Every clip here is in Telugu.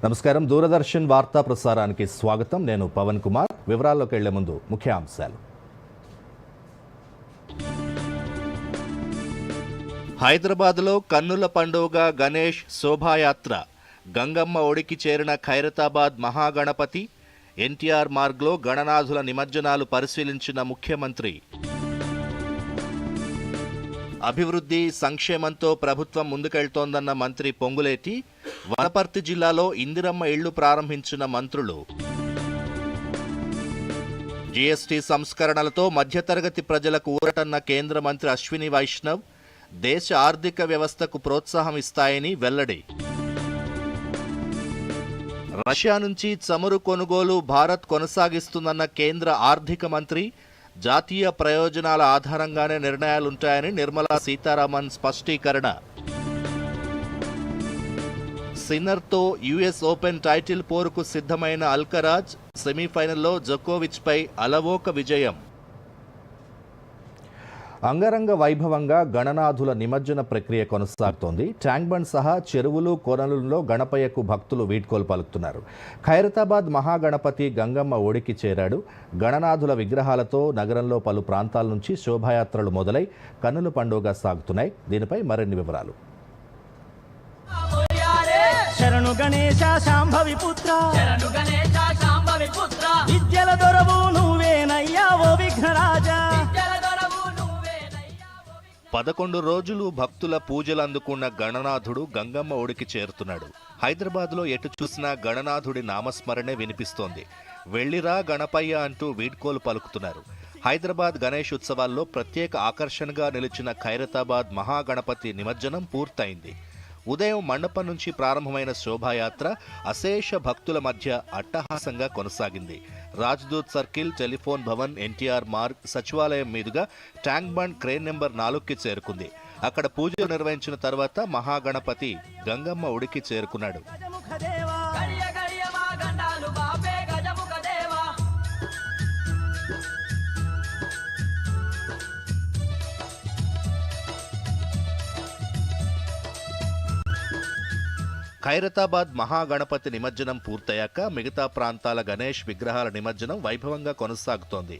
నమస్కారం. దూరదర్శన్ వార్తా ప్రసారానికి స్వాగతం. నేను పవన్ కుమార్. వివరాల్లోకి వెళ్లే ముందు ముఖ్యాంశాలు. హైదరాబాద్లో కన్నుల పండుగ గణేష్ శోభాయాత్ర. గంగమ్మ ఒడికి చేరిన ఖైరతాబాద్ మహాగణపతి. ఎన్టీఆర్ మార్గ్లో గణనాథుల నిమజ్జనాలు పరిశీలించిన ముఖ్యమంత్రి. అభివృద్ధి సంక్షేమంతో ప్రభుత్వం ముందుకెళ్తోందన్న మంత్రి పొంగులేటి. వనపర్తి జిల్లాలో ఇందిరమ్మ ఇళ్లు ప్రారంభించిన మంత్రులు. జీఎస్టీ సంస్కరణలతో మధ్యతరగతి ప్రజలకు ఊరటన్న కేంద్ర మంత్రి అశ్విని వైష్ణవ్. దేశ ఆర్థిక వ్యవస్థకు ప్రోత్సాహం ఇస్తాయని వెల్లడి. రష్యా నుంచి చమురు కొనుగోలు భారత్ కొనసాగిస్తుందన్న కేంద్ర ఆర్థిక మంత్రి. జాతీయ ప్రయోజనాల ఆధారంగానే నిర్ణయాలుంటాయని నిర్మలా సీతారామన్ స్పష్టీకరణ. సిన్నర్తో యుఎస్ ఓపెన్ టైటిల్ పోరుకు సిద్ధమైన అల్కరాజ్. సెమీఫైనల్లో జోకోవిచ్ పై అలవోక విజయం. అంగరంగ వైభవంగా గణనాథుల నిమజ్జన ప్రక్రియ కొనసాగుతోంది. ట్యాంక్ బండ్ సహా చెరువులు కొనలలో గణపయ్యకు భక్తులు వీడ్కోలు పలుకుతున్నారు. ఖైరతాబాద్ మహాగణపతి గంగమ్మ ఒడికి చేరాడు. గణనాథుల విగ్రహాలతో నగరంలో పలు ప్రాంతాల నుంచి శోభాయాత్రలు మొదలై కన్నుల పండుగ సాగుతున్నాయి. దీనిపై మరిన్ని వివరాలు. శరణు గణేశ శాంభవి పుత్ర, శరణు గణేశ శాంభవి పుత్ర, విద్యల దొరవు నువ్వేనయ్యా ఓ విఘ్నరాజా. 11 రోజులు భక్తుల పూజలు అందుకున్న గణనాథుడు గంగమ్మ ఒడికి చేరుతున్నాడు. హైదరాబాద్లో ఎటు చూసినా గణనాథుడి నామస్మరణే వినిపిస్తోంది. వెళ్ళిరా గణపయ్య అంటూ వీడ్కోలు పలుకుతున్నారు. హైదరాబాద్ గణేష్ ఉత్సవాల్లో ప్రత్యేక ఆకర్షణగా నిలిచిన ఖైరతాబాద్ మహాగణపతి నిమజ్జనం పూర్తయింది. ఉదయం మండపం నుంచి ప్రారంభమైన శోభాయాత్ర అశేష భక్తుల మధ్య అట్టహాసంగా కొనసాగింది. రాజ్దూత్ సర్కిల్, టెలిఫోన్ భవన్, ఎన్టీఆర్ మార్గ్, సచివాలయం మీదుగా ట్యాంక్ బండ్ క్రేన్ నెంబర్ 4కి చేరుకుంది. అక్కడ పూజలు నిర్వహించిన తర్వాత మహాగణపతి గంగమ్మ ఒడికి చేరుకున్నాడు. ఖైరతాబాద్ మహాగణపతి నిమజ్జనం పూర్తయ్యాక మిగతా ప్రాంతాల గణేష్ విగ్రహాల నిమజ్జనం వైభవంగా కొనసాగుతోంది.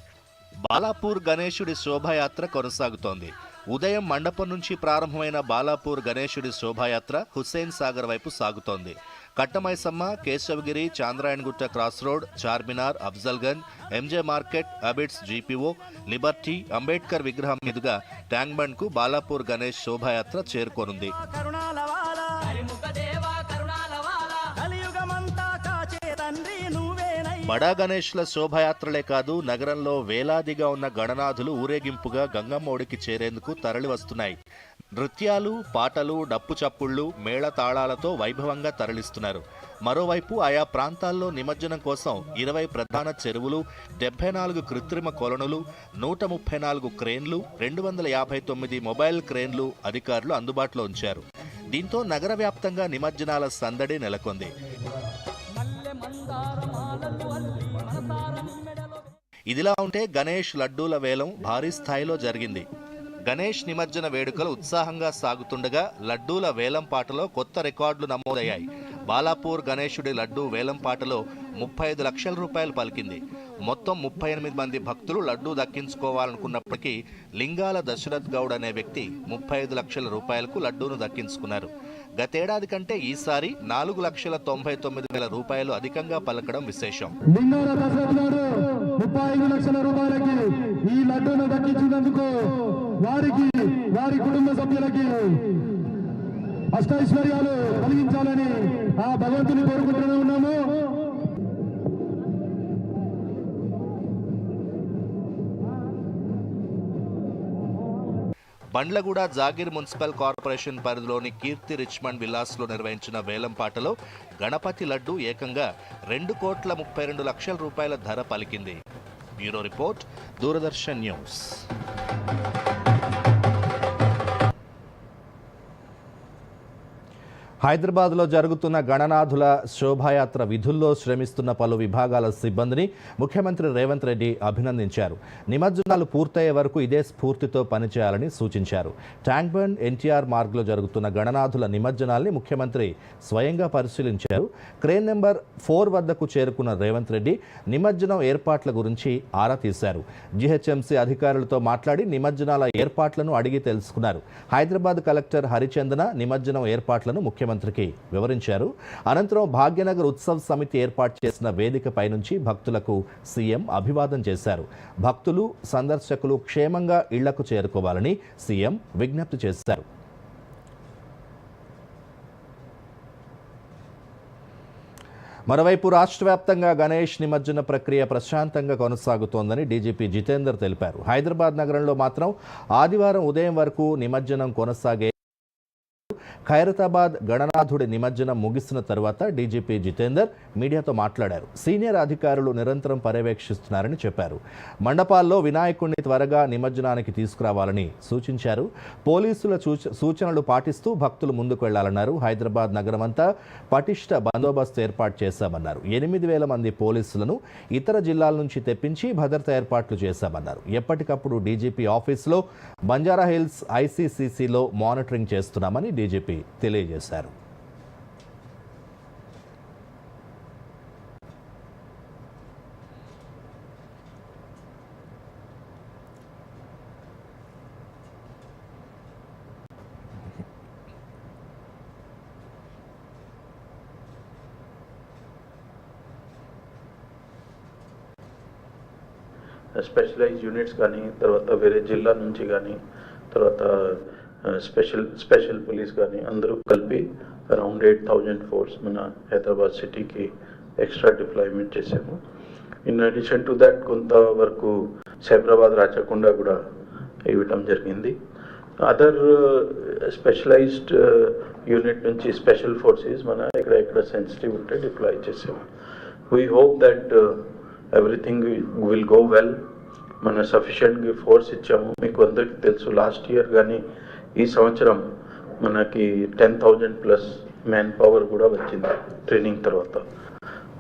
బాలాపూర్ గణేశుడి శోభాయాత్ర కొనసాగుతోంది. ఉదయం మండపం నుంచి ప్రారంభమైన బాలాపూర్ గణేశుడి శోభాయాత్ర హుస్సేన్ సాగర్ వైపు సాగుతోంది. Katta Maisamma, Keshavagiri, Chandrayangutta cross road, Charminar, Afzalgunj, MJ market, Abids, GPO, Liberty, Ambedkar విగ్రహం మీదుగా ట్యాంక్ బండ్ కు బాలాపూర్ గణేష్ శోభాయాత్ర చేరుకోనుంది. బడా గణేష్ల శోభాయాత్రలే కాదు, నగరంలో వేలాదిగా ఉన్న గణనాథులు ఊరేగింపుగా గంగమ్మ ఒడికి చేరేందుకు తరలి వస్తున్నాయి. నృత్యాలు, పాటలు, డప్పు చప్పుళ్లు, మేళ తాళాలతో వైభవంగా తరలిస్తున్నారు. మరోవైపు ఆయా ప్రాంతాల్లో నిమజ్జనం కోసం 20 ప్రధాన చెరువులు, 74 కృత్రిమ కొలనులు, 134 క్రేన్లు, 259 మొబైల్ క్రేన్లు అధికారులు అందుబాటులో ఉంచారు. దీంతో నగర వ్యాప్తంగా నిమజ్జనాల సందడి నెలకొంది. ఇదిలా ఉంటే గణేష్ లడ్డూల వేలం భారీ స్థాయిలో జరిగింది. గణేష్ నిమజ్జన వేడుకలు ఉత్సాహంగా సాగుతుండగా లడ్డూల వేలం పాటలో కొత్త రికార్డులు నమోదయ్యాయి. బాలాపూర్ గణేశుడి లడ్డూ వేలం పాటలో 35 లక్షల రూపాయలు పలికింది. మొత్తం 38 మంది భక్తులు లడ్డూ దక్కించుకోవాలనుకున్నప్పటికీ లింగాల దశరథ్ గౌడ్ అనే వ్యక్తి 35 లక్షల రూపాయలకు లడ్డూను దక్కించుకున్నారు. గతేడాది కంటే ఈసారి 4,99,000 రూపాయలు అధికంగా పలకడం విశేషం. లింగాల దశరథ్ గౌడ్ 35 లక్షల రూపాయలకి ఈ లడ్డూను దక్కించినందుకు వారికి, వారి కుటుంబ సభ్యులకి అష్టైశ్వర్యాలు కలిగించాలని ఆ భగవంతుని కోరుకుంటూనే ఉన్నాము. బండ్లగూడ జాగీర్ మున్సిపల్ కార్పొరేషన్ పరిధిలోని కీర్తి రిచ్మండ్ విలాస్లో నిర్వహించిన వేలంపాటలో గణపతి లడ్డు ఏకంగా 2,32,00,000 రూపాయల ధర పలికింది. Bureau report, Doordarshan news. హైదరాబాద్లో జరుగుతున్న గణనాథుల శోభాయాత్ర విధుల్లో శ్రమిస్తున్న పలు విభాగాల సిబ్బందిని ముఖ్యమంత్రి రేవంత్ రెడ్డి అభినందించారు. నిమజ్జనాలు పూర్తయ్యే వరకు ఇదే స్ఫూర్తితో పనిచేయాలని సూచించారు. ట్యాంక్ బండ్, ఎన్టీఆర్ మార్గ్లో జరుగుతున్న గణనాథుల నిమజ్జనాల్ని ముఖ్యమంత్రి స్వయంగా పరిశీలించారు. క్రేన్ నెంబర్ 4 వద్దకు చేరుకున్న రేవంత్ రెడ్డి నిమజ్జనం ఏర్పాట్ల గురించి ఆరా తీశారు. జీహెచ్ఎంసీ అధికారులతో మాట్లాడి నిమజ్జనాల ఏర్పాట్లను అడిగి తెలుసుకున్నారు. హైదరాబాద్ కలెక్టర్ హరిచందన నిమజ్జనం ఏర్పాట్లను ముఖ్యమంత్రికి వివరించారు. అనంతరం భాగ్యనగర్ ఉత్సవ్ సమితి ఏర్పాటు చేసిన వేదికపై నుంచి భక్తులకు సీఎం అభివాదం చేశారు. భక్తులు, సందర్శకులు క్షేమంగా ఇళ్లకు చేరుకోవాలని సీఎం విజ్ఞప్తి చేశారు. మరోవైపు రాష్ట్ర వ్యాప్తంగా గణేష్ నిమజ్జన ప్రక్రియ ప్రశాంతంగా కొనసాగుతోందని డీజీపీ జితేందర్ తెలిపారు. హైదరాబాద్ నగరంలో మాత్రం ఆదివారం ఉదయం వరకు నిమజ్జనం కొనసాగే. ఖైరతాబాద్ గణనాథుడి నిమజ్జనం ముగిసిన తర్వాత డీజీపీ జితేందర్ మీడియాతో మాట్లాడారు. సీనియర్ అధికారులు నిరంతరం పర్యవేక్షిస్తున్నారని చెప్పారు. మండపాల్లో వినాయకుడిని త్వరగా నిమజ్జనానికి తీసుకురావాలని సూచించారు. పోలీసుల సూచనలు పాటిస్తూ భక్తులు ముందుకు వెళ్లాలన్నారు. హైదరాబాద్ నగరమంతా పటిష్ట బందోబస్తు ఏర్పాటు చేశామన్నారు. 8,000 మంది పోలీసులను ఇతర జిల్లాల నుంచి తెప్పించి భద్రతా ఏర్పాట్లు చేశామన్నారు. ఎప్పటికప్పుడు డీజీపీ ఆఫీసులో, బంజారాహిల్స్ ఐసీసీసీలో మానిటరింగ్ చేస్తున్నామని డీజీపీ తెలియజేశారు. స్పెషలైజ్ యూనిట్స్ కానీ, తర్వాత వేరే జిల్లా నుంచి కానీ, తర్వాత స్పెషల్ పోలీస్ కానీ అందరూ కలిపి అరౌండ్ 8,000 ఫోర్స్ మన హైదరాబాద్ సిటీకి ఎక్స్ట్రా డిప్లాయ్మెంట్ చేసాము. ఇన్ అడిషన్ టు దాట్ కొంతవరకు సైబరాబాద్, రాచకొండ కూడా ఇవ్వటం జరిగింది. అదర్ స్పెషలైజ్డ్ యూనిట్ నుంచి స్పెషల్ ఫోర్సెస్ మన ఎక్కడ సెన్సిటివ్ ఉంటే డిప్లాయ్ చేసాము. We hope that everything will go well. మన సఫిషియెంట్ ఫోర్స్ ఇచ్చాము. మీకు అందరికీ తెలుసు, లాస్ట్ ఇయర్ కానీ ఈ సంవత్సరం మనకి 10,000+ మ్యాన్ పవర్ కూడా వచ్చింది ట్రైనింగ్ తర్వాత.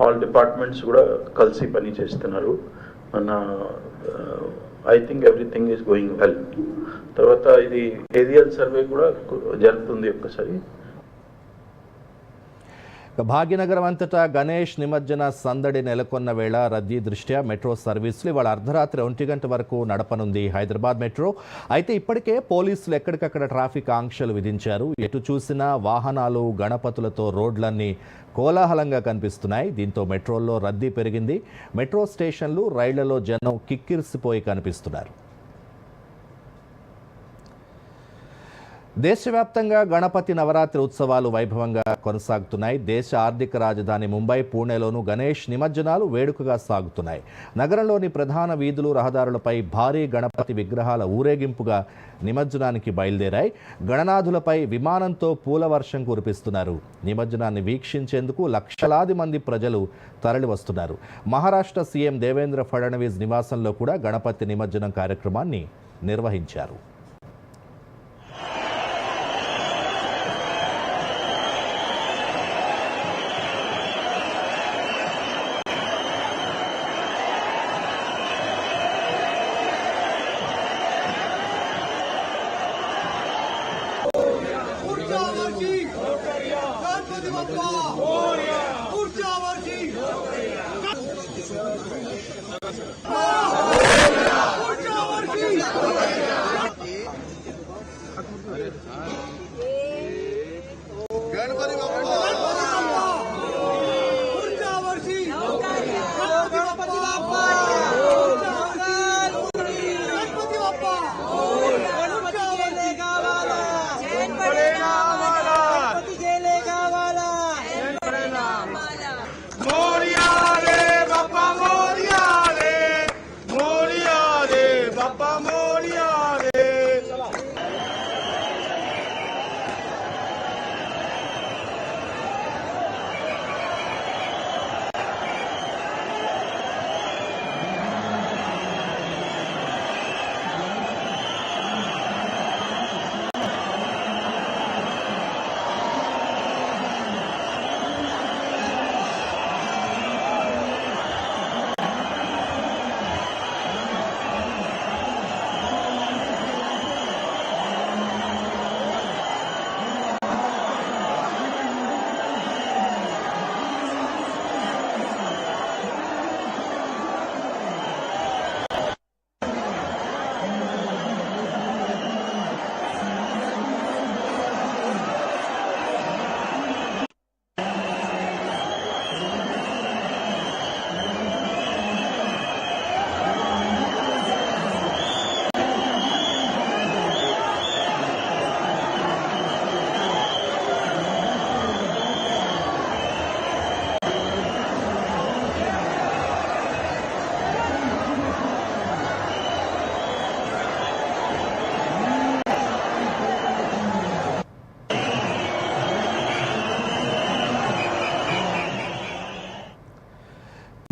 ఆల్ డిపార్ట్మెంట్స్ కూడా కలిసి పని చేస్తున్నారు. మన I think everything is going well. తర్వాత ఇది ఏరియల్ సర్వే కూడా జరుగుతుంది ఒక్కసారి. భాగ్యనగరం అంతటా గణేష్ నిమజ్జన సందడి నెలకొన్న వేళ రద్దీ దృష్ట్యా మెట్రో సర్వీసులు ఇవాళ అర్ధరాత్రి 1 గంట వరకు నడపనుంది హైదరాబాద్ మెట్రో. అయితే ఇప్పటికే పోలీసులు ఎక్కడికక్కడ ట్రాఫిక్ ఆంక్షలు విధించారు. ఎటు చూసినా వాహనాలు, గణపతులతో రోడ్లన్నీ కోలాహలంగా కనిపిస్తున్నాయి. దీంతో మెట్రోల్లో రద్దీ పెరిగింది. మెట్రో స్టేషన్లు, రైళ్లలో జనం కిక్కిరిసిపోయి కనిపిస్తున్నారు. దేశవ్యాప్తంగా గణపతి నవరాత్రి ఉత్సవాలు వైభవంగా కొనసాగుతున్నాయి. దేశ ఆర్థిక రాజధాని ముంబై, పూణేలోనూ గణేష్ నిమజ్జనాలు వేడుకగా సాగుతున్నాయి. నగరంలోని ప్రధాన వీధులు, రహదారులపై భారీ గణపతి విగ్రహాల ఊరేగింపుగా నిమజ్జనానికి బయలుదేరాయి. గణనాథులపై విమానంతో పూల వర్షం కురిపిస్తున్నారు. నిమజ్జనాన్ని వీక్షించేందుకు లక్షలాది మంది ప్రజలు తరలివస్తున్నారు. మహారాష్ట్ర సీఎం దేవేంద్ర ఫడ్నవీస్ నివాసంలో కూడా గణపతి నిమజ్జనం కార్యక్రమాన్ని నిర్వహించారు.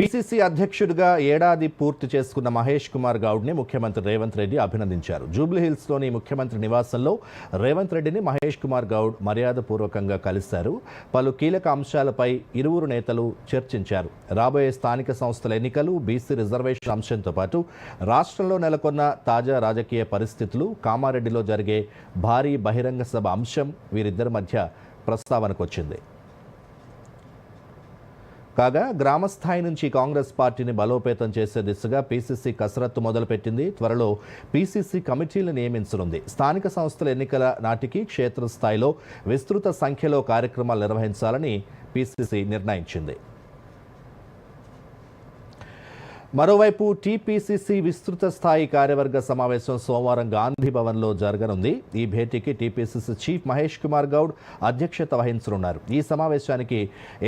పిసిసి అధ్యక్షుడిగా ఏడాది పూర్తి చేసుకున్న మహేష్ కుమార్ గౌడ్ని ముఖ్యమంత్రి రేవంత్ రెడ్డి అభినందించారు. జూబ్లీహిల్స్లోని ముఖ్యమంత్రి నివాసంలో రేవంత్ రెడ్డిని మహేష్ కుమార్ గౌడ్ మర్యాదపూర్వకంగా కలిశారు. పలు కీలక అంశాలపై ఇరువురు నేతలు చర్చించారు. రాబోయే స్థానిక సంస్థల ఎన్నికలు, బీసీ రిజర్వేషన్ అంశంతో పాటు రాష్ట్రంలో నెలకొన్న తాజా రాజకీయ పరిస్థితులు, కామారెడ్డిలో జరిగే భారీ బహిరంగ సభ అంశం వీరిద్దరి మధ్య ప్రస్తావనకు వచ్చింది. కాగా గ్రామస్థాయి నుంచి కాంగ్రెస్ పార్టీని బలోపేతం చేసే దిశగా పీసీసీ కసరత్తు మొదలుపెట్టింది. త్వరలో పీసీసీ కమిటీలు నియమించనుంది. స్థానిక సంస్థల ఎన్నికల నాటికి క్షేత్రస్థాయిలో విస్తృత సంఖ్యలో కార్యక్రమాలు నిర్వహించాలని పీసీసీ నిర్ణయించింది. మరోవైపు టీపీసీసీ విస్తృత స్థాయి కార్యవర్గ సమావేశం సోమవారం గాంధీ భవన్లో జరగనుంది. ఈ భేటీకి టీపీసీసీ చీఫ్ మహేష్ కుమార్ గౌడ్ అధ్యక్షత వహించనున్నారు. ఈ సమావేశానికి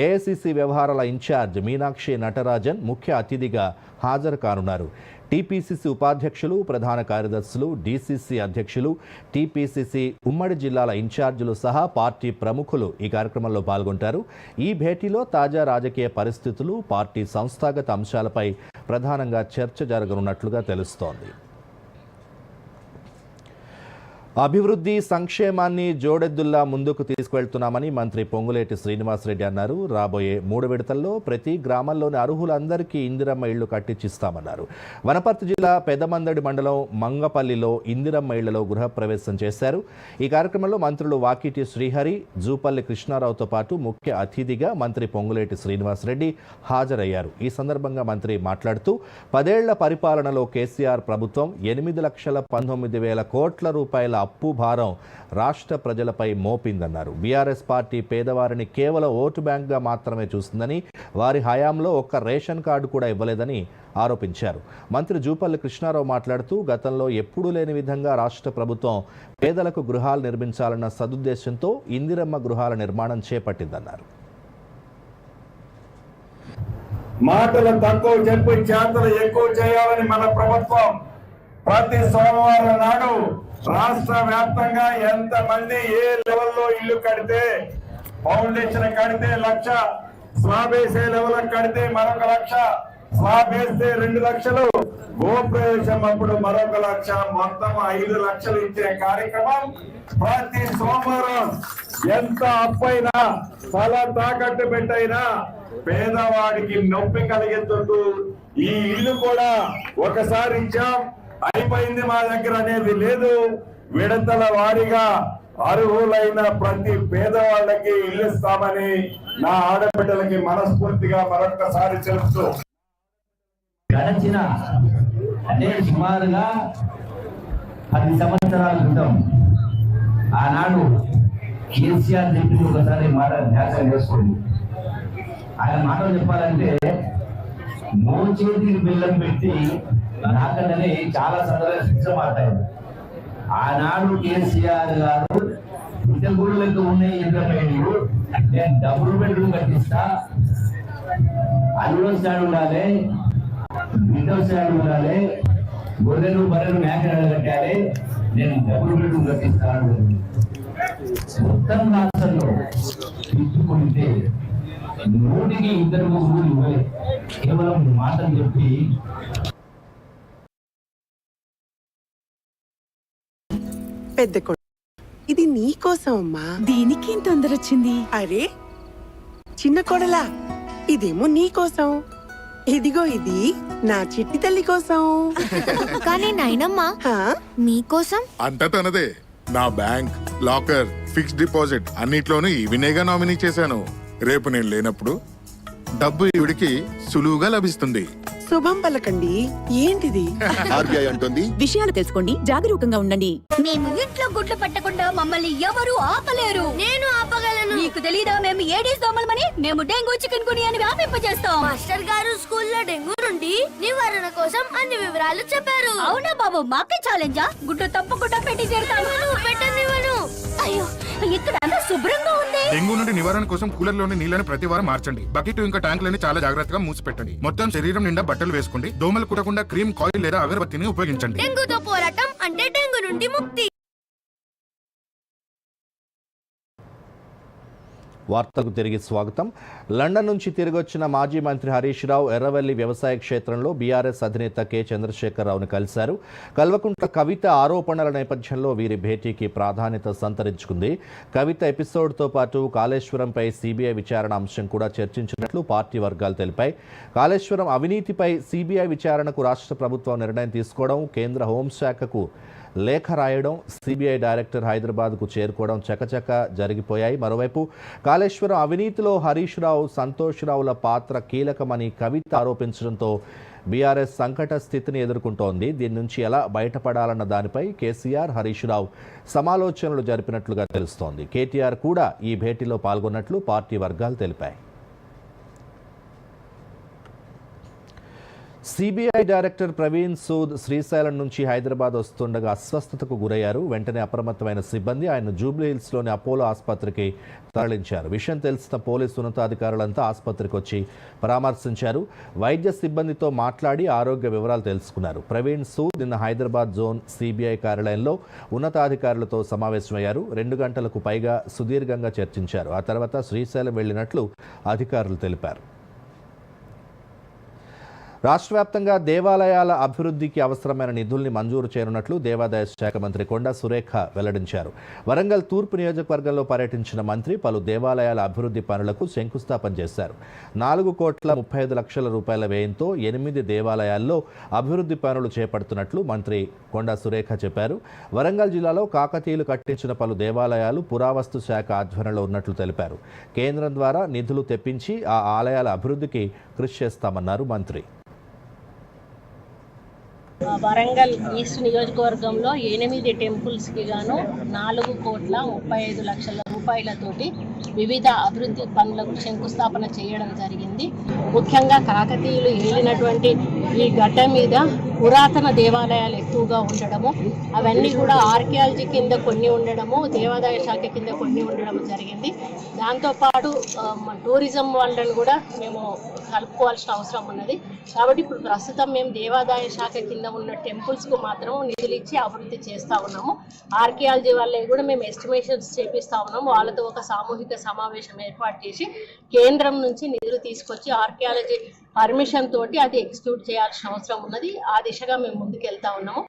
ఏఐసీసీ వ్యవహారాల ఇన్ఛార్జ్ మీనాక్షి నటరాజన్ ముఖ్య అతిథిగా హాజరు కానున్నారు. టీపీసీసీ ఉపాధ్యక్షులు, ప్రధాన కార్యదర్శులు, డీసీసీ అధ్యక్షులు, టీపీసీసీ ఉమ్మడి జిల్లాల ఇన్ఛార్జీలు సహా పార్టీ ప్రముఖులు ఈ కార్యక్రమంలో పాల్గొంటారు. ఈ భేటీలో తాజా రాజకీయ పరిస్థితులు, పార్టీ సంస్థాగత అంశాలపై ప్రధానంగా చర్చ జరగనున్నట్లుగా తెలుస్తోంది. అభివృద్ధి, సంక్షేమాన్ని జోడెద్దుల్లా ముందుకు తీసుకువెళ్తున్నామని మంత్రి పొంగులేటి శ్రీనివాసరెడ్డి అన్నారు. రాబోయే 3 విడతల్లో ప్రతి గ్రామంలోని అర్హులందరికీ ఇందిరమ్మ ఇళ్లు కట్టించిస్తామన్నారు. వనపర్తి జిల్లా పెదమందడి మండలం మంగపల్లిలో ఇందిరమ్మ ఇళ్లలో గృహప్రవేశం చేశారు. ఈ కార్యక్రమంలో మంత్రులు వాకిటి శ్రీహరి, జూపల్లి కృష్ణారావుతో పాటు ముఖ్య అతిథిగా మంత్రి పొంగులేటి శ్రీనివాసరెడ్డి హాజరయ్యారు. ఈ సందర్భంగా మంత్రి మాట్లాడుతూ 10 ఏళ్ల పరిపాలనలో కేసీఆర్ ప్రభుత్వం 8,19,000 కోట్ల రూపాయల అప్పు భారం రాష్ట్ర ప్రజలపై మోపిందన్నారు. బీఆర్ఎస్ పార్టీ పేదవారిని కేవలం ఓటు బ్యాంక్గా మాత్రమే చూస్తుందని, వారి హయాంలో ఒక్క రేషన్ కార్డు కూడా ఇవ్వలేదని ఆరోపించారు. మంత్రి జూపల్లి కృష్ణారావు మాట్లాడుతూ గతంలో ఎప్పుడూ లేని విధంగా రాష్ట్ర ప్రభుత్వం పేదలకు గృహాలు నిర్మించాలన్న సదుద్దేశంతో ఇందిరమ్మ గృహాల నిర్మాణం చేపట్టిందన్నారు. మాటలు తక్కువ చెప్పి చేతలు ఎక్కువ చేయాలని మన ప్రభుత్వం ప్రతి సోమవారం నాడు రాష్ట్ర వ్యాప్తంగా ఎంత మంది ఏ లెవెల్లో ఇల్లు కడితే, ఫౌండేషన్ కడితే 1,00,000, స్లాబ్ వేసే లెవెల్ కడితే మరొక 1,00,000, స్లాబ్ వేస్తే 2 లక్షలు, గోప్రవేశం అప్పుడు మరొక 1,00,000, మొత్తం 5 లక్షలు ఇచ్చే కార్యక్రమం ప్రతి సోమవారం. ఎంత అప్పైనా, తల తాకట్టు పెట్టైనా పేదవాడికి నొప్పి కలిగేందుకు ఈ ఇల్లు కూడా ఒకసారి ఇచ్చాం, అయిపోయింది మా దగ్గర అనేది లేదు. విడతల వారీగా అర్హులైన ప్రతి పేదవాళ్ళకి ఇల్లు ఇస్తామని నా ఆడబిడ్డలకి మనస్ఫూర్తిగా మరొకసారి చెప్తూ, గడచిన అంటే సుమారుగా 10 సంవత్సరాల క్రితం ఆనాడు కేసీఆర్ చెప్పింది ఒకసారి మాట ధ్యాసం చేసుకోండి. ఆయన మాటలు చెప్పాలంటే మోచేతికి బెల్లం పెట్టి నాకనే చాలా సందర్భంగా మాట్లాడారు. ఆనాడు కేసీఆర్ గారు ఇంటర్గూళ్ళకు ఉన్నాయి ఇంటర్మీడియట్, నేను డబుల్ బెడ్రూమ్ కట్టిస్తా, అల్లుడు స్టాండ్ ఉండాలి, విండో స్టాండ్ ఉండాలి, గొర్రెలు బర్రెలు మేకలు కట్టాలి, నేను డబుల్ బెడ్రూమ్ కట్టిస్తాను. మొత్తం రాష్ట్రంలో తీసుకుంటే 100కి 2 ఊళ్ళు ఇవ్వలే, కేవలం మాటలు చెప్పి. పెద్ద ఇది నీ కోసం అమ్మా. దీనికి తొందర వచ్చింది? అరే చిన్న కొడలా, ఇదేమో నీ కోసం. ఇదిగో ఇది నా చిట్టి తల్లి కోసం. కానీ నాయనమ్మా మీకోసం అంతా తనదే. నా బ్యాంక్, లాకర్, ఫిక్స్డ్ డిపాజిట్ అన్నిట్లోనూ ఈవినేగా నామినీ చేశాను. రేపు నేను లేనప్పుడు డబ్బు ఈవిడికి సులువుగా లభిస్తుంది. శుభం పలకండి. ఏంటిది? ఆర్బీఐ అంటుంది, విషయాలు తెలుసుకోండి, జాగరూకంగా ఉండండి. మేము ఇంట్లో గుడ్లు పెట్టకుండా మమ్మల్ని ఎవరు ఆపలేరు. నేను ఆపగలను. నీకు తెలీదా మేము ఏడీస్ దోమలమని? మేము డెంగూ, చికెన్ గుని అని వ్యాపింపజేస్తాం. మాస్టర్ గారు స్కూల్లో డెంగూ నుండి నివారణ కోసం అన్ని వివరాలు చెప్పారు. అవునా బాబు, మాకే ఛాలెంజా? గుడ్డు తప్పకుండా పెట్టి తీరుతాను. పెట్టనివ్వను. అయ్యో, ఇక్కడ అంతా శుభ్రంగా ఉంది. డెంగూ నుండి నివారణ కోసం కూలర్ లోని నీళ్ళని ప్రతి వారం మార్చండి. బకెట్ ఇంకా ట్యాంకులని చాలా జాగ్రత్తగా మూసిపెట్టండి. మొత్తం శరీరం నిండా బట్టలు వేసుకోండి. దోమలు కుట్టకుండా క్రీమ్, కాయిల్ లేదా అగరబత్తిని ఉపయోగించండి. డెంగూతో పోరాటం అంటే డెంగూ నుండి ముక్తి. వార్తలకు తిరిగి స్వాగతం. లండన్ నుంచి తిరిగొచ్చిన మాజీ మంత్రి హరీష్ రావు ఎర్రవెల్లి వ్యవసాయ క్షేత్రంలో బీఆర్ఎస్ అధినేత కె చంద్రశేఖరరావును కలిశారు. కల్వకుంట్ల కవిత ఆరోపణల నేపథ్యంలో వీరి భేటీకి ప్రాధాన్యత సంతరించుకుంది. కవిత ఎపిసోడ్తో పాటు కాళేశ్వరంపై సిబిఐ విచారణ అంశం కూడా చర్చించినట్లు పార్టీ వర్గాలు తెలిపాయి. కాళేశ్వరం అవినీతిపై సిబిఐ విచారణకు రాష్ట్ర ప్రభుత్వం నిర్ణయం తీసుకోవడం, కేంద్ర హోంశాఖకు లేఖ రాయడం, సిబిఐ డైరెక్టర్ హైదరాబాద్కు చేరుకోవడం చకచక జరిగిపోయాయి. మరోవైపు కాళేశ్వరం అవినీతిలో హరీష్ రావు, సంతోష్ రావుల పాత్ర కీలకమని కవిత ఆరోపించడంతో బీఆర్ఎస్ సంకట స్థితిని ఎదుర్కొంటోంది. దీని నుంచి ఎలా బయటపడాలన్న దానిపై కేసీఆర్, హరీష్ రావు సమాలోచనలు జరిపినట్లుగా తెలుస్తోంది. కేటీఆర్ కూడా ఈ భేటీలో పాల్గొన్నట్లు పార్టీ వర్గాలు తెలిపాయి. సిబిఐ డైరెక్టర్ ప్రవీణ్ సూద్ శ్రీశైలం నుంచి హైదరాబాద్ వస్తుండగా అస్వస్థతకు గురయ్యారు. వెంటనే అప్రమత్తమైన సిబ్బంది ఆయన జూబ్లీహిల్స్లోని అపోలో ఆసుపత్రికి తరలించారు. విషయం తెలిసిన పోలీసు ఉన్నతాధికారులంతా ఆసుపత్రికి వచ్చి పరామర్శించారు. వైద్య సిబ్బందితో మాట్లాడి ఆరోగ్య వివరాలు తెలుసుకున్నారు. ప్రవీణ్ సూద్ నిన్న హైదరాబాద్ జోన్ సిబిఐ కార్యాలయంలో ఉన్నతాధికారులతో సమావేశమయ్యారు. 2 గంటలకు పైగా సుదీర్ఘంగా చర్చించారు. ఆ తర్వాత శ్రీశైలం వెళ్లినట్లు అధికారులు తెలిపారు. రాష్ట్ర వ్యాప్తంగా దేవాలయాల అభివృద్ధికి అవసరమైన నిధుల్ని మంజూరు చేయనున్నట్లు దేవాదాయ శాఖ మంత్రి కొండా సురేఖ వెల్లడించారు. వరంగల్ తూర్పు నియోజకవర్గంలో పర్యటించిన మంత్రి పలు దేవాలయాల అభివృద్ధి పనులకు శంకుస్థాపన చేశారు. 4,35,00,000 రూపాయల వ్యయంతో 8 దేవాలయాల్లో అభివృద్ధి పనులు చేపడుతున్నట్లు మంత్రి కొండా సురేఖ చెప్పారు. వరంగల్ జిల్లాలో కాకతీయులు కట్టించిన పలు దేవాలయాలు పురావస్తు శాఖ ఆధ్వర్యంలో ఉన్నట్లు తెలిపారు. కేంద్రం ద్వారా నిధులు తెప్పించి ఆ ఆలయాల అభివృద్ధికి కృషి చేస్తామన్నారు మంత్రి. వరంగల్ ఈస్ట్ నియోజకవర్గంలో 8 టెంపుల్స్కి గాను 4,35,00,000 రూపాయలతోటి వివిధ అభివృద్ధి పనులకు శంకుస్థాపన చేయడం జరిగింది. ముఖ్యంగా కాకతీయులు ఏలినటువంటి ఈ గడ్డ మీద పురాతన దేవాలయాలు ఎక్కువగా ఉండడము, అవన్నీ కూడా ఆర్కియాలజీ కింద కొన్ని ఉండడము, దేవాదాయ శాఖ కింద కొన్ని ఉండడం జరిగింది. దాంతోపాటు టూరిజం వాళ్ళని కూడా మేము కలుపుకోవాల్సిన అవసరం ఉన్నది. కాబట్టి ఇప్పుడు ప్రస్తుతం మేము దేవాదాయ శాఖ కింద ఉన్న టెంపుల్స్కు మాత్రం నిధులు ఇచ్చి అభివృద్ధి చేస్తూ ఉన్నాము. ఆర్కియాలజీ వాళ్ళకి కూడా మేము ఎస్టిమేషన్స్ చేపిస్తూ ఉన్నాము. వాళ్ళతో ఒక సామూహిక సమావేశం ఏర్పాటు చేసి కేంద్రం నుంచి నిధులు తీసుకొచ్చి ఆర్కియాలజీ పర్మిషన్ తోటి అది ఎగ్జిక్యూట్ చేయాల్సిన అవసరం ఉన్నది. ఆ దిశగా మేము ముందుకెళ్తా ఉన్నాము.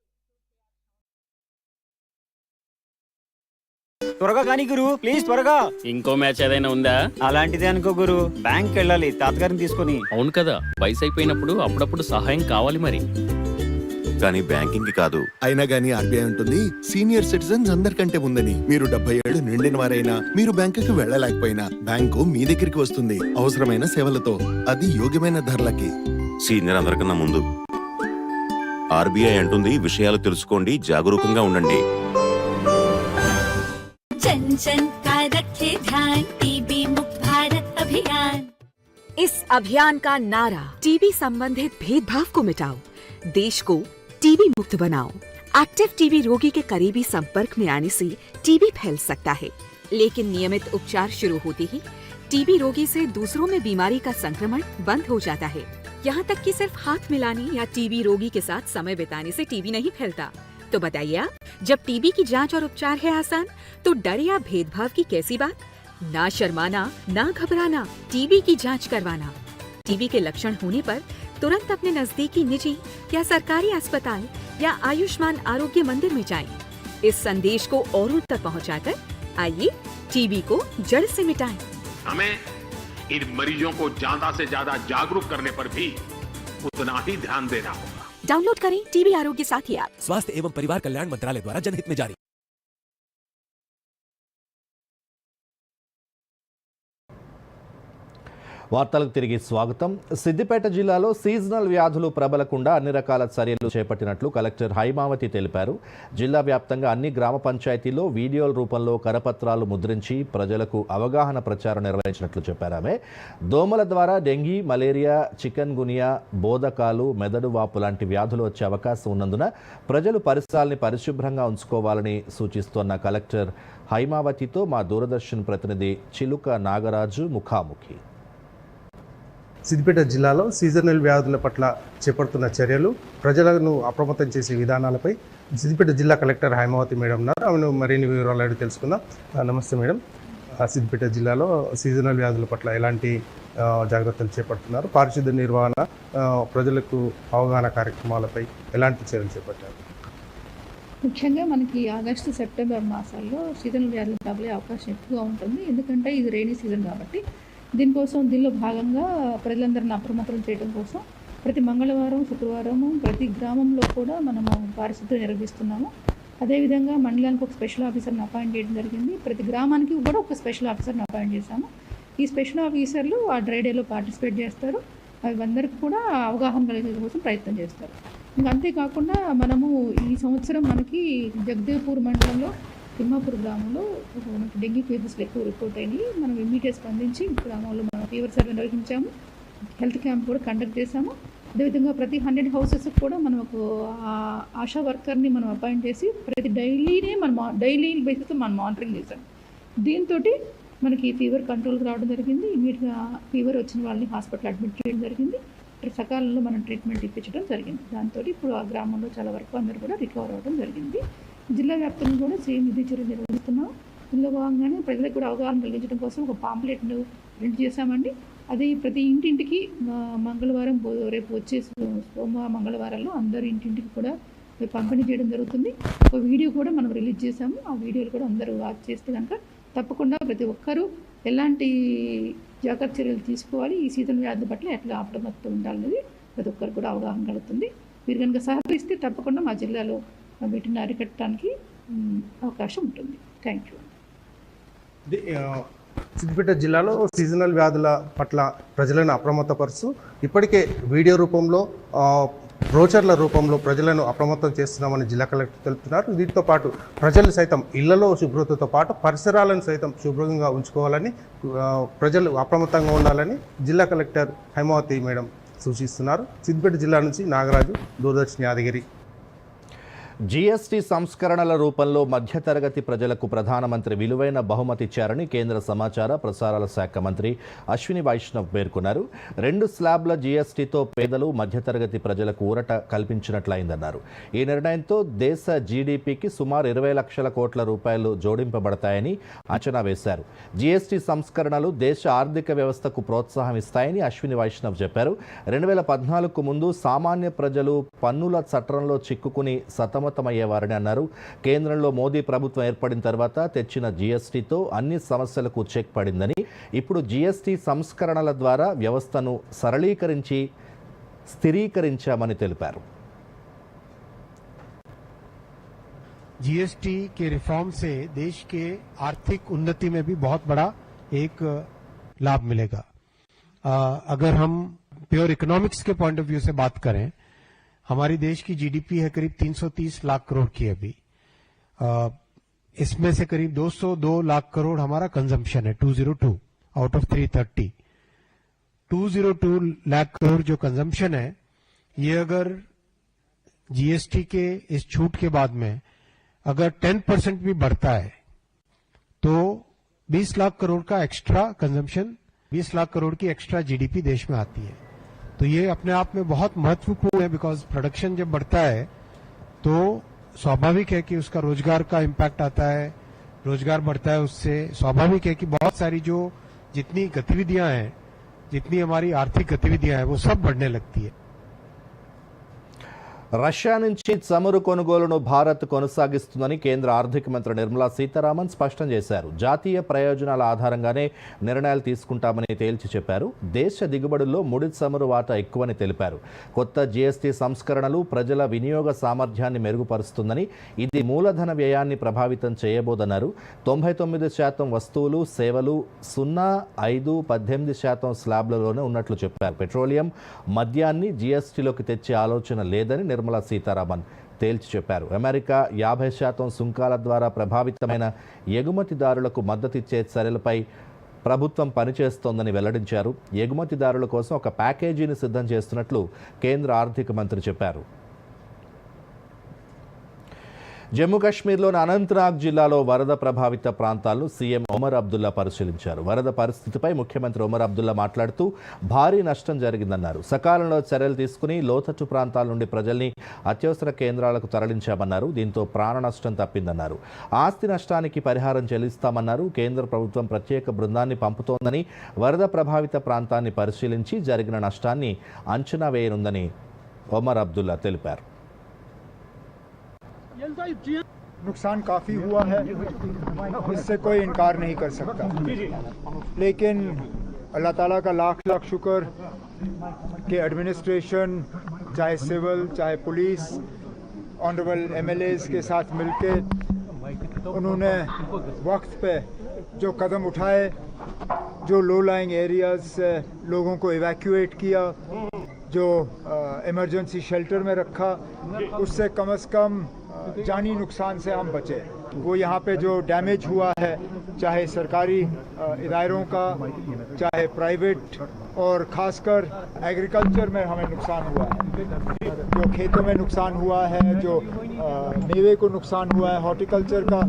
త్వరగా కానీ గురు, ప్లీజ్ త్వరగా. ఇంకో మ్యాచ్ ఏదైనా ఉందా? అలాంటిదే అనుకో గురు, బ్యాంక్ వెళ్ళాలి తాతగారిని తీసుకొని. అవును కదా, వయసు అయిపోయినప్పుడు అప్పుడప్పుడు సహాయం కావాలి మరి. కానీ బ్యాంకింగ్ కాదు. అయినా గానీ ఆర్బీఐ ఉంటుంది, సీనియర్ సిటిజన్స్ అందరికంటే ముందని. మీరు 70 ఏళ్లు నిండిన వారైనా, మీరు బ్యాంకుకి వెళ్ళలేకపోయినా బ్యాంకు మీ దగ్గరికి వస్తుంది అవసరమైన సేవలతో, అది యోగ్యమైన ధరలకి. సీనియర్ అందరికన్నా ముందు. ఆర్బీఐ అంటుంది, విషయాలు తెలుసుకోండి, జాగరూకంగా ఉండండి. जन का रखे ध्यान, टीबी मुक्त भारत अभियान। इस अभियान का नारा टीबी संबंधित भेदभाव को मिटाओ, देश को टीबी मुक्त बनाओ। एक्टिव टीबी रोगी के करीबी संपर्क में आने से टीबी फैल सकता है, लेकिन नियमित उपचार शुरू होते ही टीबी रोगी से दूसरों में बीमारी का संक्रमण बंद हो जाता है। यहाँ तक कि सिर्फ हाथ मिलाने या टीबी रोगी के साथ समय बिताने से टीबी नहीं फैलता। तो बताइए आप, जब टीबी की जांच और उपचार है आसान, तो डर या भेदभाव की कैसी बात? ना शर्माना, ना घबराना, टीबी की जांच करवाना। टीबी के लक्षण होने पर तुरंत अपने नजदीकी निजी या सरकारी अस्पताल या आयुष्मान आरोग्य मंदिर में जाएं। इस संदेश को औरों तक पहुंचाकर आइए टीबी को जड़ से मिटाएं। हमें इन मरीजों को ज्यादा से ज्यादा जागरूक करने पर भी उतना ही ध्यान देना होगा। डाउनलोड करें टीबी आरोग्य साथी ऐप। स्वास्थ्य एवं परिवार कल्याण मंत्रालय द्वारा जनहित में जारी। వార్తలకు తిరిగి స్వాగతం. సిద్దిపేట జిల్లాలో సీజనల్ వ్యాధులు ప్రబలకుండా అన్ని రకాల చర్యలు చేపట్టినట్లు కలెక్టర్ హైమావతి తెలిపారు. జిల్లా వ్యాప్తంగా అన్ని గ్రామ పంచాయతీల్లో వీడియోల రూపంలో కరపత్రాలు ముద్రించి ప్రజలకు అవగాహన ప్రచారం నిర్వహించినట్లు చెప్పారు ఆమె. దోమల ద్వారా డెంగీ, మలేరియా, చికెన్ గునియా, బోధకాలు, మెదడు వాపు లాంటి వ్యాధులు వచ్చే అవకాశం ఉన్నందున ప్రజలు పరిసరాల్ని పరిశుభ్రంగా ఉంచుకోవాలని సూచిస్తోన్న కలెక్టర్ హైమావతితో మా దూరదర్శన్ ప్రతినిధి చిలుక నాగరాజు ముఖాముఖి. సిద్దిపేట జిల్లాలో సీజనల్ వ్యాధుల పట్ల చేపడుతున్న చర్యలు, ప్రజలను అప్రమత్తం చేసే విధానాలపై సిద్దిపేట జిల్లా కలెక్టర్ హైమావతి మేడం ఉన్నారు. ఆమెను మరిన్ని వివరాలు అడిగి తెలుసుకుందాం. నమస్తే మేడం. సిద్దిపేట జిల్లాలో సీజనల్ వ్యాధుల పట్ల ఎలాంటి జాగ్రత్తలు చేపడుతున్నారు? పారిశుద్ధ్య నిర్వహణ, ప్రజలకు అవగాహన కార్యక్రమాలపై ఎలాంటి చర్యలు చేపట్టారు? ముఖ్యంగా మనకి ఆగస్టు సెప్టెంబర్ మాసాల్లో సీజనల్ వ్యాధులు ప్రబలే అవకాశం ఎక్కువగా ఉంటుంది. ఎందుకంటే ఇది రైనీ సీజన్ కాబట్టి. దీనిలో భాగంగా ప్రజలందరినీ అప్రమత్తం చేయడం కోసం ప్రతి మంగళవారం, శుక్రవారము ప్రతి గ్రామంలో కూడా మనము పారిశుద్ధ్యం నిర్వహిస్తున్నాము. అదేవిధంగా మండలానికి ఒక స్పెషల్ ఆఫీసర్ని అపాయింట్ చేయడం జరిగింది. ప్రతి గ్రామానికి కూడా ఒక స్పెషల్ ఆఫీసర్ని అపాయింట్ చేశాము. ఈ స్పెషల్ ఆఫీసర్లు ఆ డ్రై డేలో పార్టిసిపేట్ చేస్తారు. అవి అందరికీ కూడా అవగాహన కలిగే కోసం ప్రయత్నం చేస్తారు. ఇంకా అంతేకాకుండా మనము ఈ సంవత్సరం మనకి జగదేవ్పూర్ మండలంలో తిమ్మాపూర్ గ్రామంలో మనకి డెంగ్యూ కేసెస్లు ఎక్కువ రిపోర్ట్ అయినాయి. మనం ఇమ్మీడియట్ స్పందించి గ్రామంలో మనం ఫీవర్ సర్వే నిర్వహించాము. హెల్త్ క్యాంప్ కూడా కండక్ట్ చేశాము. అదేవిధంగా ప్రతి 100 హౌసెస్ కూడా మనం ఒక ఆశా వర్కర్ని మనం అపాయింట్ చేసి ప్రతి డైలీ బేసిస్తో మనం మానిటరింగ్ చేశాం. దీంతో మనకి ఫీవర్ కంట్రోల్కి రావడం జరిగింది. ఇమీడియట్గా ఫీవర్ వచ్చిన వాళ్ళని హాస్పిటల్ అడ్మిట్ చేయడం జరిగింది. సకాలంలో మనం ట్రీట్మెంట్ ఇప్పించడం జరిగింది. దాంతో ఇప్పుడు ఆ గ్రామంలో చాలా వరకు అందరూ కూడా రికవర్ అవ్వడం జరిగింది. జిల్లా వ్యాప్తంగా కూడా సేమ్ ఇది చర్యలు నిర్వహిస్తున్నాం. ఇందులో భాగంగానే ప్రజలకు కూడా అవగాహన కలిగించడం కోసం ఒక పాంప్లెట్ను ప్రింట్ చేశామండి. అది ప్రతి ఇంటింటికి మంగళవారం, రేపు వచ్చే సోమవారం, మంగళవారాల్లో అందరు ఇంటింటికి కూడా పంపిణీ చేయడం జరుగుతుంది. ఒక వీడియో కూడా మనం రిలీజ్ చేశాము. ఆ వీడియోలు కూడా అందరూ వాచ్ చేస్తే కనుక తప్పకుండా ప్రతి ఒక్కరూ ఎలాంటి జాగ్రత్త చర్యలు తీసుకోవాలి, ఈ సీజన్ వ్యాధి పట్ల ఎట్లా అప్రమత్తం ఉండాలనేది ప్రతి ఒక్కరు కూడా అవగాహన కలుగుతుంది. మీరు కనుక సహకరిస్తే తప్పకుండా మా జిల్లాలో వీటిని అరికట్టడానికి అవకాశం ఉంటుంది. Thank you. సిద్దిపేట జిల్లాలో సీజనల్ వ్యాధుల పట్ల ప్రజలను అప్రమత్తపరుస్తూ ఇప్పటికే వీడియో రూపంలో, బ్రోచర్ల రూపంలో ప్రజలను అప్రమత్తం చేస్తున్నామని జిల్లా కలెక్టర్ తెలుపుతున్నారు. దీంతో పాటు ప్రజలు సైతం ఇళ్లలో శుభ్రతతో పాటు పరిసరాలను సైతం శుభ్రంగా ఉంచుకోవాలని, ప్రజలు అప్రమత్తంగా ఉండాలని జిల్లా కలెక్టర్ హైమావతి మేడం సూచిస్తున్నారు. సిద్దిపేట జిల్లా నుంచి నాగరాజు, దూరదర్శన్ యాదగిరి. జీఎస్టీ సంస్కరణల రూపంలో మధ్యతరగతి ప్రజలకు ప్రధానమంత్రి విలువైన బహుమతి ఇచ్చారని కేంద్ర సమాచార ప్రసారాల శాఖ మంత్రి అశ్విని వైష్ణవ్ పేర్కొన్నారు. 2 స్లాబ్ల జీఎస్టీతో పేదలు, మధ్యతరగతి ప్రజలకు ఊరట కల్పించినట్లయిందన్నారు. ఈ నిర్ణయంతో దేశ జీడీపీకి సుమారు 20 లక్షల కోట్ల రూపాయలు జోడింపబడతాయని అంచనా వేశారు. జీఎస్టీ సంస్కరణలు దేశ ఆర్థిక వ్యవస్థకు ప్రోత్సాహం ఇస్తాయని అశ్విని వైష్ణవ్ చెప్పారు. 2014కు ముందు సామాన్య ప్రజలు పన్నుల చట్రంలో చిక్కుకుని సతమతమయ్యేవారని అన్నారు. కేంద్రంలో మోదీ ప్రభుత్వం ఏర్పడిన తర్వాత తెచ్చిన జీఎస్టీతో అన్ని సమస్యలకు చెక్ పడిందని, ఇప్పుడు జీఎస్టీ సంస్కరణల ద్వారా వ్యవస్థను సరళీకరించి స్థిరీకరించామని తెలిపారు. जीएसटी के रिफॉर्म से देश के आर्थिक उन्नति में भी बहुत बड़ा एक लाभ मिलेगा. अगर हम प्योर इकोनॉमिक्स के पॉइंट ऑफ व्यू से बात करें, हमारी देश की जीडीपी है करीब 330 लाख करोड़ की अभी. इसमें से करीब 202 लाख करोड़ हमारा कंजम्पशन है, 202 आउट ऑफ 330. 202 लाख करोड़ जो कंजम्पशन है, ये अगर जीएसटी के इस छूट के बाद में अगर 10% भी बढ़ता है तो 20 लाख करोड़ का एक्स्ट्रा कंजम्पशन, 20 लाख करोड़ की एक्स्ट्रा जीडीपी देश में आती है. तो ये अपने आप में बहुत महत्वपूर्ण है, बिकॉज प्रोडक्शन जब बढ़ता है तो स्वाभाविक है कि उसका रोजगार का इम्पैक्ट आता है. रोजगार बढ़ता है, उससे स्वाभाविक है कि बहुत सारी जो जितनी गतिविधियां हैं, जितनी हमारी आर्थिक गतिविधियां हैं, वो सब बढ़ने लगती है. రష్యా నుంచి చమురు కొనుగోలును భారత్ కొనసాగిస్తుందని కేంద్ర ఆర్థిక మంత్రి నిర్మలా సీతారామన్ స్పష్టం చేశారు. జాతీయ ప్రయోజనాల ఆధారంగానే నిర్ణయాలు తీసుకుంటామని తేల్చి చెప్పారు. దేశ దిగుబడుల్లో ముడి చమురు వాటా ఎక్కువని తెలిపారు. కొత్త జీఎస్టీ సంస్కరణలు ప్రజల వినియోగ సామర్థ్యాన్ని మెరుగుపరుస్తుందని, ఇది మూలధన వ్యయాన్ని ప్రభావితం చేయబోదన్నారు. 99% వస్తువులు, సేవలు 0.5-18% స్లాబ్లలోనే ఉన్నట్లు చెప్పారు. పెట్రోలియం, మద్యాన్ని జీఎస్టీలోకి తెచ్చే ఆలోచన లేదని నిర్మలా సీతారామన్ తేల్చి చెప్పారు. అమెరికా 50% సుంకాల ద్వారా ప్రభావితమైన ఎగుమతిదారులకు మద్దతిచ్చే చర్యలపై ప్రభుత్వం పనిచేస్తోందని వెల్లడించారు. ఎగుమతిదారుల కోసం ఒక ప్యాకేజీని సిద్ధం చేస్తున్నట్లు కేంద్ర ఆర్థిక మంత్రి చెప్పారు. జమ్మూ కాశ్మీర్లోని అనంతనాగ్ జిల్లాలో వరద ప్రభావిత ప్రాంతాలను సీఎం ఒమర్ అబ్దుల్లా పరిశీలించారు. వరద పరిస్థితిపై ముఖ్యమంత్రి ఒమర్ అబ్దుల్లా మాట్లాడుతూ భారీ నష్టం జరిగిందన్నారు. సకాలంలో చర్యలు తీసుకుని లోతట్టు ప్రాంతాల నుండి ప్రజల్ని అత్యవసర కేంద్రాలకు తరలించామన్నారు. దీంతో ప్రాణ నష్టం తప్పిందన్నారు. ఆస్తి నష్టానికి పరిహారం చెల్లిస్తామన్నారు. కేంద్ర ప్రభుత్వం ప్రత్యేక బృందాన్ని పంపుతోందని, వరద ప్రభావిత ప్రాంతాన్ని పరిశీలించి జరిగిన నష్టాన్ని అంచనా వేయనుందని ఒమర్ అబ్దుల్లా తెలిపారు. नुकसान काफ़ी हुआ है, इससे कोई इनकार नहीं कर सकता, लेकिन अल्लाह ताला का लाख लाख शुक्र कि एडमिनिस्ट्रेशन, चाहे सिविल चाहे पुलिस, ऑनरेबल एमएलएज के साथ मिलके उन्होंने वक्त पे जो कदम उठाए, जो लो लाइंग एरियाज से लोगों को इवैक्यूएट किया, जो इमरजेंसी शेल्टर में रखा, उससे कम से कम जानी नुकसान से हम बचे। वो यहाँ पे जो डैमेज हुआ है, चाहे सरकारी इदारों का, चाहे प्राइवेट, और ख़ासकर एग्रीकल्चर में हमें नुकसान हुआ है, जो खेतों में नुकसान हुआ है, जो मेवे को नुकसान हुआ है, हॉर्टिकल्चर का,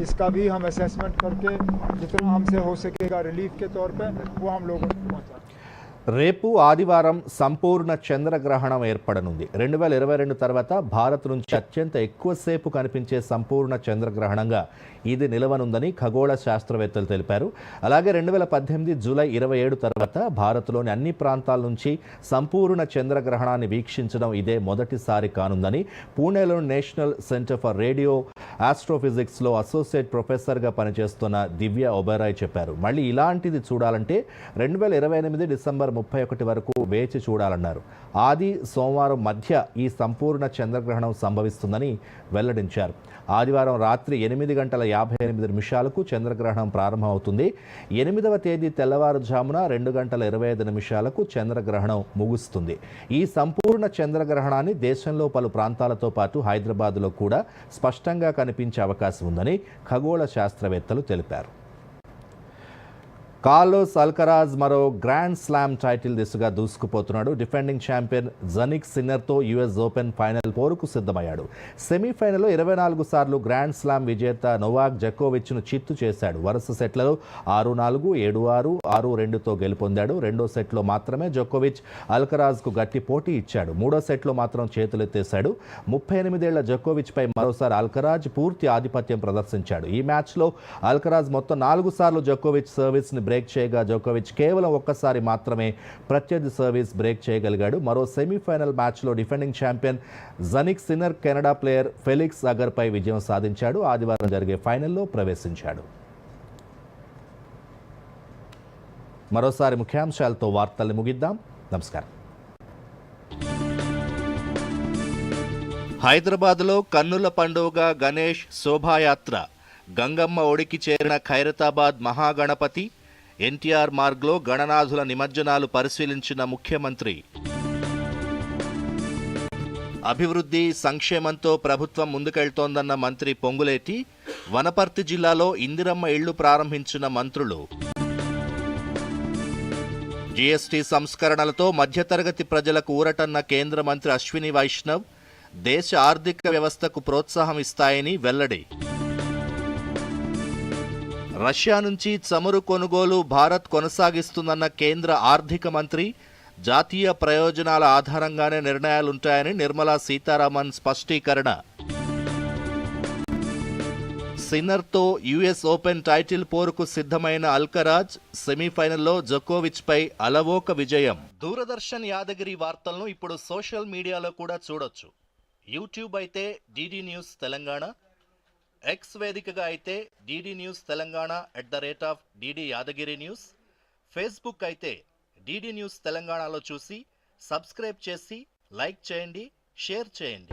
इसका भी हम असेसमेंट करके जितना हमसे हो सकेगा रिलीफ के तौर पे वो हम लोगों को पहुँचा। రేపు ఆదివారం సంపూర్ణ చంద్రగ్రహణం ఏర్పడనుంది. 2022 తర్వాత భారత్ నుంచి అత్యంత ఎక్కువసేపు కనిపించే సంపూర్ణ చంద్రగ్రహణంగా ఇది నిలవనుందని ఖగోళ శాస్త్రవేత్తలు తెలిపారు. అలాగే 2018 జూలై 27 తర్వాత భారత్లోని అన్ని ప్రాంతాల నుంచి సంపూర్ణ చంద్రగ్రహణాన్ని వీక్షించడం ఇదే మొదటిసారి కానుందని పూణేలోని నేషనల్ సెంటర్ ఫర్ రేడియో ఆస్ట్రోఫిజిక్స్లో అసోసియేట్ ప్రొఫెసర్గా పనిచేస్తున్న దివ్య ఒబెరాయ్ చెప్పారు. మళ్ళీ ఇలాంటిది చూడాలంటే 2028 డిసెంబర్ 31 వరకు వేచి చూడాలన్నారు. ఆది సోమవారం మధ్య ఈ సంపూర్ణ చంద్రగ్రహణం సంభవిస్తుందని వెల్లడించారు. ఆదివారం రాత్రి 8:58 చంద్రగ్రహణం ప్రారంభమవుతుంది. 8వ తేదీ తెల్లవారుజామున 2:25 చంద్రగ్రహణం ముగుస్తుంది. ఈ సంపూర్ణ చంద్రగ్రహణాన్ని దేశంలో పలు ప్రాంతాలతో పాటు హైదరాబాద్లో కూడా స్పష్టంగా కనిపించే అవకాశం ఉందని ఖగోళ శాస్త్రవేత్తలు తెలిపారు. కార్లోస్ అల్కరాజ్ మరో గ్రాండ్ స్లామ్ టైటిల్ దిశగా దూసుకుపోతున్నాడు. డిఫెండింగ్ ఛాంపియన్ జనిక్ సిన్నర్తో యుఎస్ ఓపెన్ ఫైనల్ పోరుకు సిద్ధమయ్యాడు. సెమీఫైనల్లో 24 సార్లు గ్రాండ్ స్లామ్ విజేత నోవాక్ జకోవిచ్ను చిత్తు చేశాడు. వరుస సెట్లలో 6-4, 7-6, 6-2తో గెలుపొందాడు. రెండో సెట్లో మాత్రమే జకోవిచ్ అల్కరాజ్కు గట్టి పోటీ ఇచ్చాడు. మూడో సెట్లో మాత్రం చేతులెత్తేశాడు. 38 ఏళ్ల జకోవిచ్పై మరోసారి అల్కరాజ్ పూర్తి ఆధిపత్యం ప్రదర్శించాడు. ఈ మ్యాచ్లో అల్కరాజ్ మొత్తం 4 సార్లు జకోవిచ్ సర్వీస్ని బ్రేక్ చేయగా జకోవిచ్ కేవలం ఒక్కసారి మాత్రమే ప్రత్యర్థి సర్వీస్ బ్రేక్ చేయగలిగాడు. మరో సెమీఫైనల్ మ్యాచ్లో defending champion Jannik Sinner Canada player Felix అగర్పై విజయం సాధించాడు. ఆదివారం జరిగే ఫైనల్లో ప్రవేశించాడు. మరోసారి ముఖ్యాంశాలతో వార్తల్ని ముగిద్దాం. నమస్కారం. హైదరాబాద్లో కన్నుల పండుగ గణేష్ శోభాయాత్ర. గంగమ్మ ఒడికి చేరిన ఖైరతాబాద్ మహాగణపతి. ఎన్టీఆర్ మార్గ్లో గణనాథుల నిమజ్జనాలు పరిశీలించిన ముఖ్యమంత్రి. అభివృద్ధి సంక్షేమంతో ప్రభుత్వం ముందుకెళ్తోందన్న మంత్రి పొంగులేటి. వనపర్తి జిల్లాలో ఇందిరమ్మ ఇళ్లు ప్రారంభించిన మంత్రులు. జీఎస్టీ సంస్కరణలతో మధ్యతరగతి ప్రజలకు ఊరటన్న కేంద్ర మంత్రి అశ్విని వైష్ణవ్. దేశ ఆర్థిక వ్యవస్థకు ప్రోత్సాహం ఇస్తాయని వెల్లడి. రష్యా నుంచి చమురు కొనుగోలు భారత్ కొనసాగిస్తుందన్న కేంద్ర ఆర్థిక మంత్రి. జాతీయ ప్రయోజనాల ఆధారంగానే నిర్ణయాలుంటాయని నిర్మలా సీతారామన్ స్పష్టీకరణ. సిన్నర్తో యుఎస్ ఓపెన్ టైటిల్ పోరుకు సిద్ధమైన అల్కరాజ్. సెమీఫైనల్లో జకోవిచ్పై అలవోక విజయం. దూరదర్శన్ యాదగిరి వార్తలను ఇప్పుడు సోషల్ మీడియాలో కూడా చూడొచ్చు. యూట్యూబ్ అయితే డిడి న్యూస్ తెలంగాణ, ఎక్స్ వేదికగా అయితే DD news Telangana @DD Yadagiri news, Facebook అయితే డిడి న్యూస్ తెలంగాణలో చూసి సబ్స్క్రైబ్ చేసి లైక్ చేయండి, షేర్ చేయండి.